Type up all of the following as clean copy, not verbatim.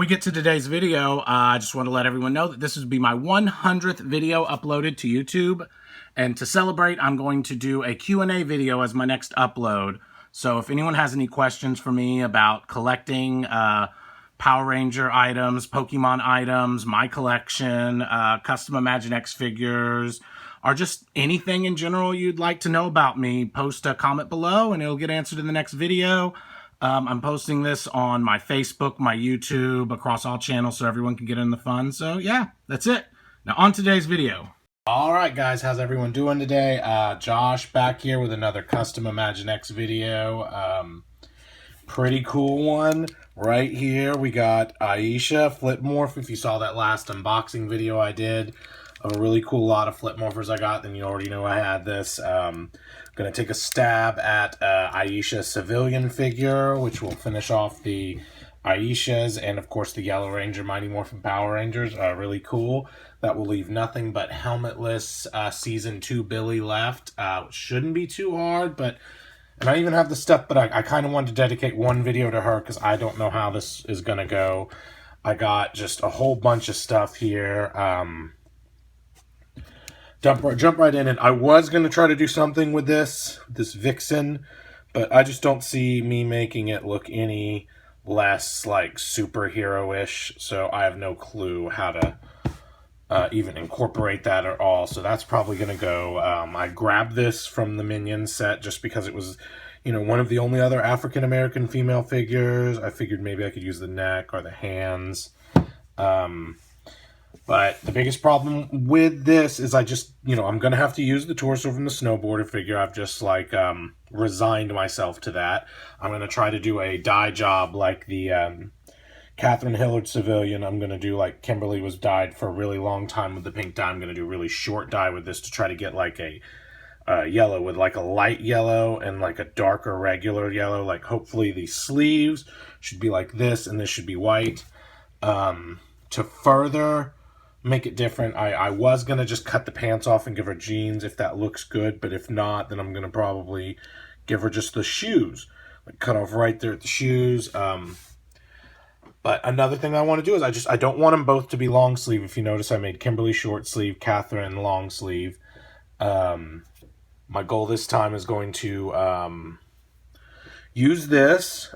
we get to today's video, I just want to let everyone know that this would be my 100th video uploaded to YouTube. And to celebrate, I'm going to do a Q&A video as my next upload. So if anyone has any questions for me about collecting Power Ranger items, Pokemon items, my collection, custom Imaginext figures, or just anything in general you'd like to know about me, post a comment below and it'll get answered in the next video. I'm posting this on my Facebook, my YouTube, across all channels so everyone can get in the fun. So yeah, that's it. Now on today's video. All right, guys, how's everyone doing today? Josh back here with another custom Imaginext video. Pretty cool one right here. We got Aisha Flip Morph. If you saw that last unboxing video I did, a really cool lot of Flip Morphers I got, then you already know I had this. Gonna take a stab at Aisha Civilian figure, which will finish off the Aishas and of course the Yellow Ranger Mighty Morphin Power Rangers. Really cool. That will leave nothing but helmetless Season 2 Billy left. Shouldn't be too hard, but and I even have the stuff, but I kind of wanted to dedicate one video to her because I don't know how this is gonna go. I got just a whole bunch of stuff here. Jump right in, and I was going to try to do something with this Vixen, but I just don't see me making it look any less like superhero-ish, so I have no clue how to even incorporate that at all, so that's probably going to go. I grabbed this from the Minions set just because it was, you know, one of the only other African-American female figures. I figured maybe I could use the neck or the hands. But the biggest problem with this is I just, you know, I'm going to have to use the torso from the snowboarder figure. I've just, like, resigned myself to that. I'm going to try to do a dye job like the Catherine Hillard Civilian. I'm going to do like Kimberly was dyed for a really long time with the pink dye. I'm going to do really short dye with this to try to get, like, a yellow with, like, a light yellow and, like, a darker regular yellow. Like, hopefully the sleeves should be like this and this should be white. To further make it different, I was going to just cut the pants off and give her jeans if that looks good, but if not, then I'm going to probably give her just the shoes. Like, cut off right there at the shoes. But another thing I want to do is I don't want them both to be long sleeve. If you notice, I made Kimberly short sleeve, Catherine long sleeve. My goal this time is going to use this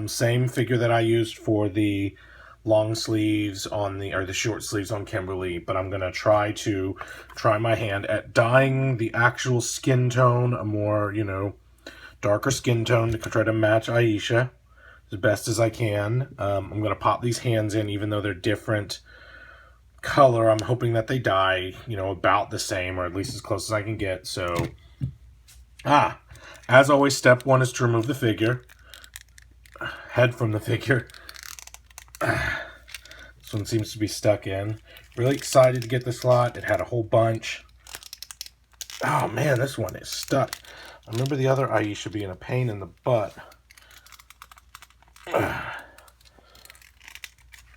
same figure that I used for the long sleeves on the short sleeves on Kimberly, but I'm gonna try my hand at dyeing the actual skin tone, a more, you know, darker skin tone to try to match Aisha as best as I can. I'm gonna pop these hands in, even though they're different color. I'm hoping that they dye, you know, about the same, or at least as close as I can get. So, as always, step one is to remove the figure, head from the figure. This one seems to be stuck in. Really excited to get this lot. It had a whole bunch. Oh man, this one is stuck. I remember the other Aisha being a pain in the butt. Okay,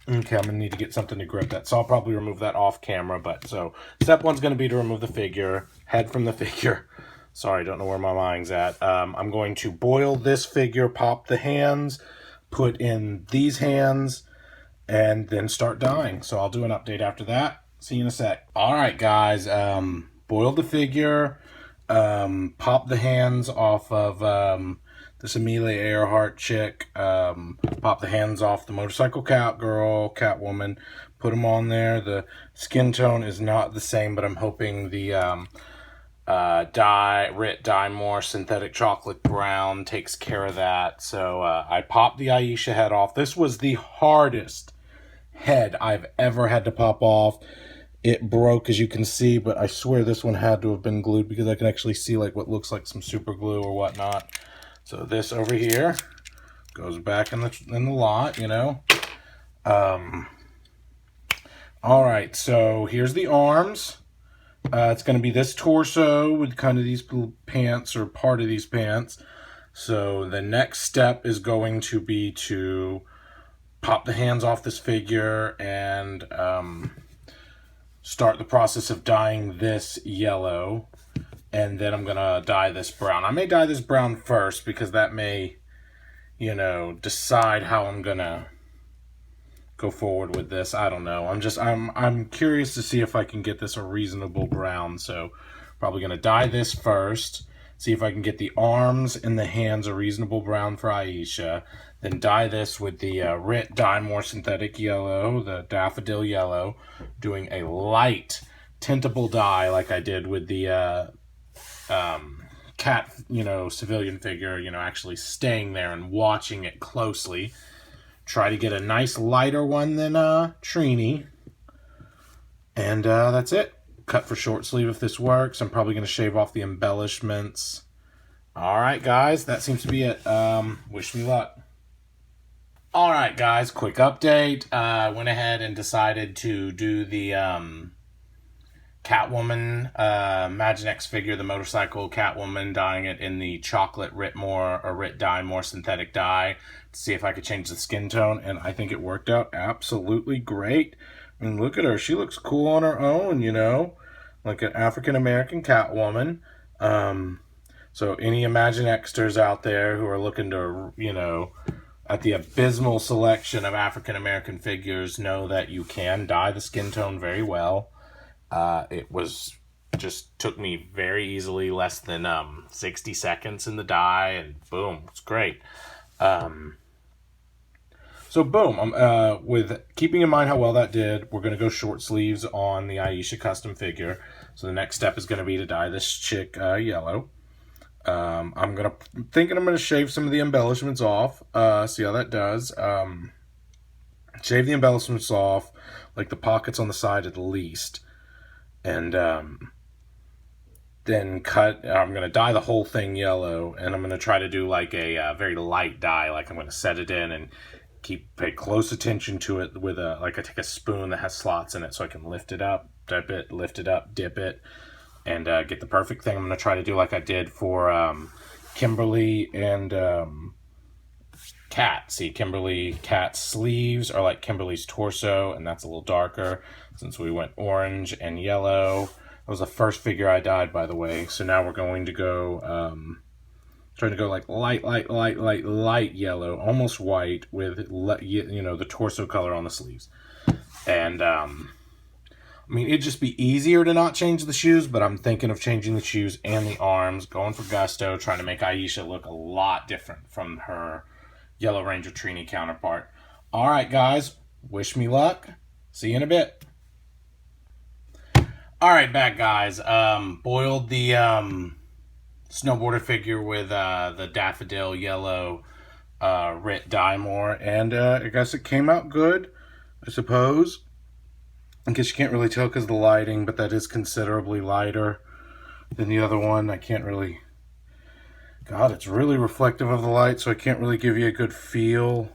I'm going to need to get something to grip that. So I'll probably remove that off camera. But so step one's going to be to remove the figure, head from the figure. Sorry, don't know where my mind's at. I'm going to boil this figure, pop the hands, put in these hands, and then start dyeing. So I'll do an update after that. See you in a sec. All right, guys. Boiled the figure. Popped the hands off of this Amelia Earhart chick. Popped the hands off the motorcycle Catwoman. Put them on there. The skin tone is not the same, but I'm hoping the dye more synthetic chocolate brown takes care of that. So I popped the Aisha head off. This was the hardest head I've ever had to pop off. It broke, as you can see, but I swear this one had to have been glued because I can actually see like what looks like some super glue or whatnot. So this over here goes back in the lot, you know. All right, so here's the arms. It's going to be this torso with kind of these little pants, or part of these pants. So the next step is going to be to pop the hands off this figure and start the process of dyeing this yellow. And then I'm going to dye this brown. I may dye this brown first because that may, you know, decide how I'm going to go forward with this. I don't know. I'm curious to see if I can get this a reasonable brown. So probably going to dye this first. See if I can get the arms and the hands a reasonable brown for Aisha. Then dye this with the RIT Dye More Synthetic Yellow, the Daffodil Yellow. Doing a light tintable dye like I did with the cat, civilian figure, actually staying there and watching it closely. Try to get a nice lighter one than Trini. And that's it. Cut for short sleeve if this works. I'm probably going to shave off the embellishments. Alright guys, that seems to be it. Wish me luck. Alright guys, quick update. Went ahead and decided to do the Catwoman Imaginext figure, the motorcycle Catwoman, dyeing it in the chocolate RIT Dye More synthetic dye to see if I could change the skin tone, and I think it worked out absolutely great. I mean, look at her. She looks cool on her own, like an African-American Catwoman. So any Imaginexters out there who are looking to, at the abysmal selection of African-American figures, know that you can dye the skin tone very well. It just took me very easily, less than 60 seconds in the dye, and boom, it's great. So boom, with keeping in mind how well that did, we're going to go short sleeves on the Aisha custom figure. So the next step is going to be to dye this chick yellow. I'm thinking I'm going to shave some of the embellishments off, see how that does. Shave the embellishments off, like the pockets on the side at least. And then cut, I'm going to dye the whole thing yellow, and I'm going to try to do like a very light dye, like I'm going to set it in and pay close attention to it with I take a spoon that has slots in it so I can lift it up, dip it, lift it up, dip it, and get the perfect thing. I'm going to try to do like I did for Kimberly and Cat. See, Cat's sleeves are like Kimberly's torso, and that's a little darker since we went orange and yellow. That was the first figure I dyed, by the way. So now we're going to go, trying to go like light yellow, almost white, with, the torso color on the sleeves. And, I mean, it'd just be easier to not change the shoes, but I'm thinking of changing the shoes and the arms, going for gusto, trying to make Aisha look a lot different from her Yellow Ranger Trini counterpart. All right, guys, wish me luck. See you in a bit. All right, back, guys. Boiled the snowboarder figure with the Daffodil Yellow RIT Dye More, and I guess it came out good, I suppose. I guess you can't really tell because of the lighting, but that is considerably lighter than the other one. I can't really... God, it's really reflective of the light, so I can't really give you a good feel.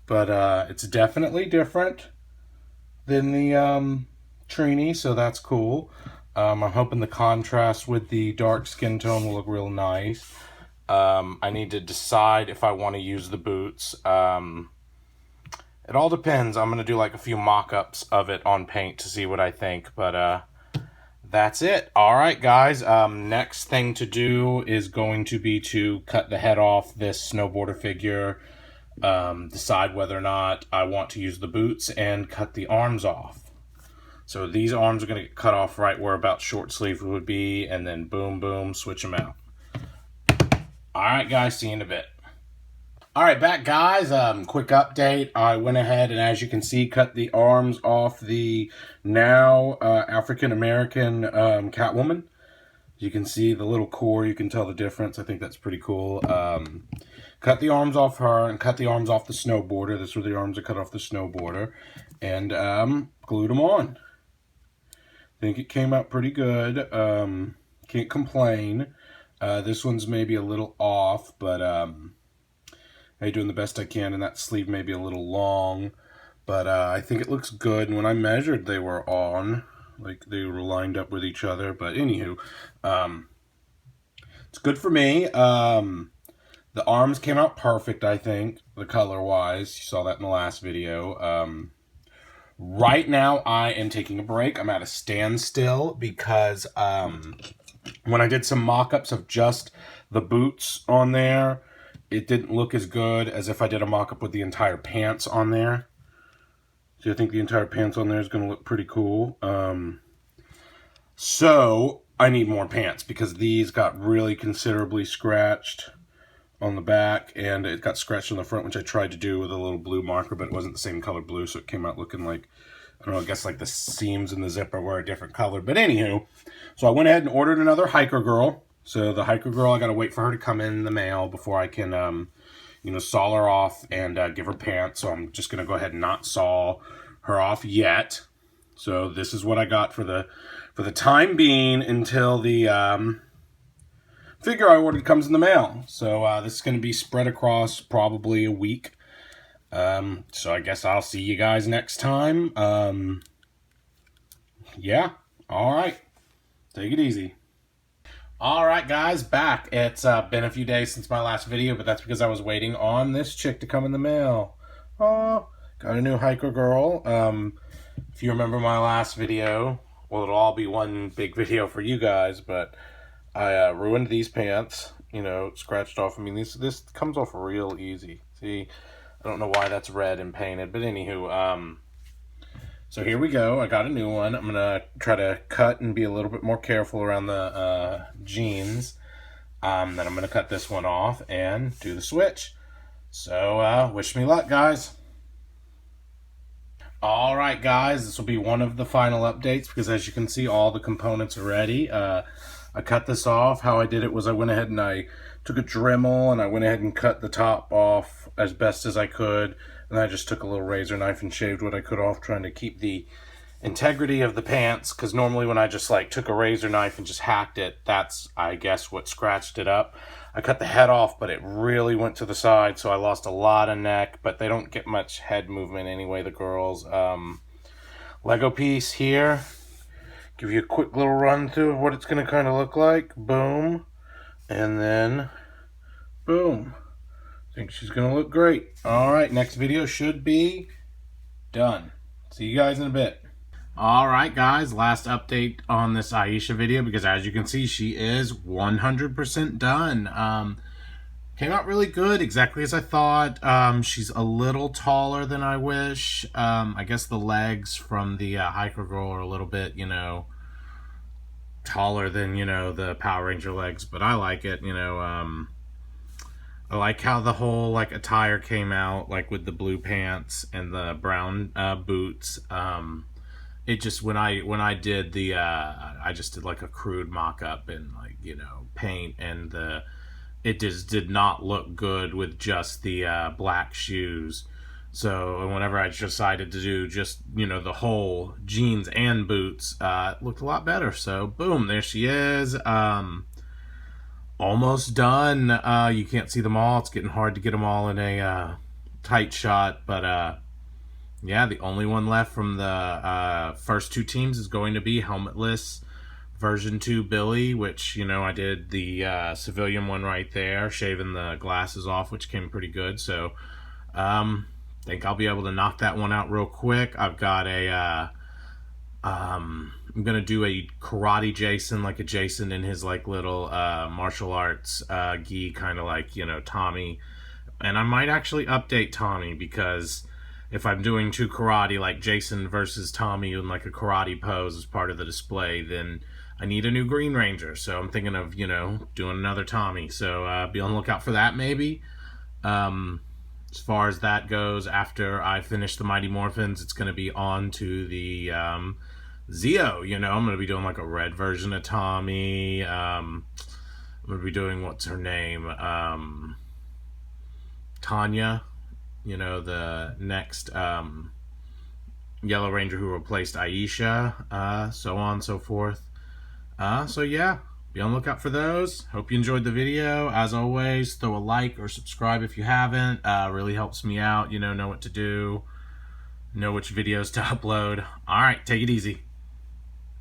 But it's definitely different than the Trini, so that's cool. I'm hoping the contrast with the dark skin tone will look real nice. I need to decide if I want to use the boots. It all depends. I'm going to do like a few mock-ups of it on paint to see what I think, but that's it. All right, guys. Next thing to do is going to be to cut the head off this snowboarder figure, decide whether or not I want to use the boots, and cut the arms off. So these arms are going to get cut off right where about short sleeve would be, and then boom, boom, switch them out. All right, guys, see you in a bit. All right, back, guys. Quick update. I went ahead and, as you can see, cut the arms off the now African-American Catwoman. You can see the little core. You can tell the difference. I think that's pretty cool. Cut the arms off her and cut the arms off the snowboarder. This is where the arms are cut off the snowboarder. And glued them on. I think it came out pretty good. Can't complain. This one's maybe a little off, but I'm doing the best I can, and that sleeve may be a little long, but I think it looks good. And when I measured, they were on, like they were lined up with each other. But anywho, it's good for me. The arms came out perfect, I think, the color-wise. You saw that in the last video. Right now, I am taking a break. I'm at a standstill because when I did some mock-ups of just the boots on there, it didn't look as good as if I did a mock-up with the entire pants on there. So I think the entire pants on there is going to look pretty cool. So I need more pants because these got really considerably scratched on the back, and it got scratched on the front, which I tried to do with a little blue marker, but it wasn't the same color blue, so it came out looking like, I don't know, I guess like the seams in the zipper were a different color. But anywho, so I went ahead and ordered another Hiker Girl. So the Hiker Girl, I got to wait for her to come in the mail before I can, saw her off and give her pants. So I'm just going to go ahead and not saw her off yet. So this is what I got for the time being until the figure I ordered comes in the mail. So this is going to be spread across probably a week. So I guess I'll see you guys next time. Yeah. All right. Take it easy. All right, guys, back. It's been a few days since my last video, but that's because I was waiting on this chick to come in the mail. Oh, got a new Hiker Girl. If you remember my last video, well, it'll all be one big video for you guys, but I ruined these pants, scratched off. I mean, this comes off real easy. See, I don't know why that's red and painted, but anywho, so here we go. I got a new one. I'm going to try to cut and be a little bit more careful around the jeans. Then I'm going to cut this one off and do the switch. So wish me luck, guys. All right, guys. This will be one of the final updates because as you can see, all the components are ready. I cut this off. How I did it was I went ahead and I took a Dremel and I went ahead and cut the top off as best as I could. And I just took a little razor knife and shaved what I could off, trying to keep the integrity of the pants. Because normally when I just took a razor knife and just hacked it, that's, I guess, what scratched it up. I cut the head off, but it really went to the side, so I lost a lot of neck. But they don't get much head movement anyway, the girls. Lego piece here. Give you a quick little run through of what it's going to kind of look like. Boom. And then, boom. I think she's going to look great. All right, next video should be done. See you guys in a bit. All right, guys, last update on this Aisha video, because as you can see, she is 100% done. Came out really good, exactly as I thought. She's a little taller than I wish. I guess the legs from the Hiker Girl are a little bit, taller than, the Power Ranger legs, but I like it, I like how the whole attire came out, with the blue pants and the brown boots. It just when I did the I just did a crude mock-up in paint, and it just did not look good with just the black shoes. So whenever I decided to do just the whole jeans and boots, it looked a lot better. So boom, there she is. Almost done. You can't see them all. It's getting hard to get them all in a tight shot, but yeah, the only one left from the first two teams is going to be helmetless version 2 Billy, which I did the civilian one right there, shaving the glasses off, which came pretty good. So think I'll be able to knock that one out real quick. I've got a I'm gonna do a karate Jason, a Jason in his little martial arts gi, kind of Tommy. And I might actually update Tommy, because if I'm doing two karate, Jason versus Tommy in a karate pose as part of the display, then I need a new Green Ranger. So I'm thinking of doing another Tommy. So be on the lookout for that maybe. As far as that goes, after I finish the Mighty Morphins, it's gonna be on to the Zeo. I'm gonna be doing a red version of Tommy. I'm gonna be doing, what's her name, Tanya, the next Yellow Ranger who replaced Aisha, so on and so forth. So yeah, be on the lookout for those. Hope you enjoyed the video. As always, throw a like or subscribe if you haven't. Really helps me out, know what to do, know which videos to upload. All right, take it easy.